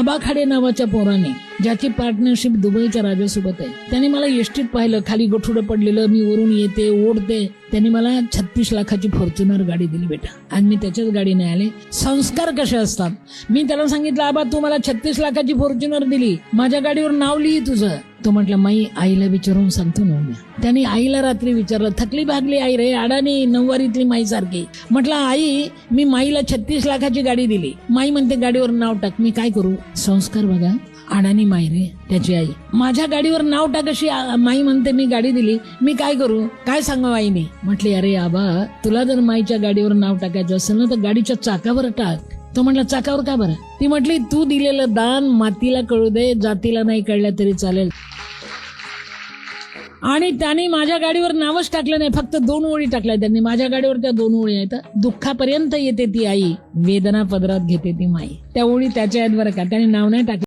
आबा खाडे नावाच्या पोराने, ज्याची पार्टनरशिप दुबईच्या राजासोबत आहे, त्याने मला एसटीत पाहिलं, खाली गठुडं पडलेलं, मी वरून येते ओढते. त्यांनी मला 36 लाखाची फॉर्च्युनर गाडी दिली बेटा. आज मी त्याच्याच गाडीने आले. संस्कार कसे असतात. मी त्याला सांगितलं, आबा तू मला 36 लाखाची फॉर्च्युनर दिली, माझ्या गाडीवर नाव लिही तुझं. तो म्हटलं, माई आईला विचारून सांगतो ना उद्या. त्याने आईला रात्री विचारलं, थकली भागली आई रे, अडाणी नऊवारीतली माई सारखी. म्हटलं, आई मी माईला 36 लाखाची गाडी दिली, माई म्हणते गाडीवर नाव टाक, मी काय करू. संस्कार बघा. अडाणी माई रे त्याची आई, माझ्या गाडीवर नाव टाक अशी माई म्हणते, मी गाडी दिली, मी काय करू, काय सांगावं आईने. म्हटले, अरे आबा तुला जर माईच्या गाडीवर नाव टाकायचं असेल ना तर गाडीच्या चाकावर टाक. तो म्हटला, चाकावर का बरं. ती म्हटली, तू दिलेलं दान मातीला कळू दे, जातीला नाही कळलं तरी चालेल. आणि त्यांनी माझ्या गाडीवर नावच टाकलं नाही, फक्त 2 ओळी टाकल्या त्यांनी. माझ्या गाडीवर त्या 2 ओळी आहेत, दुःखापर्यंत येते ती आई, वेदना पदरात घेते ती माई. त्या ओळी त्याच्या आहेत बरं का, त्याने नाव नाही टाकलं.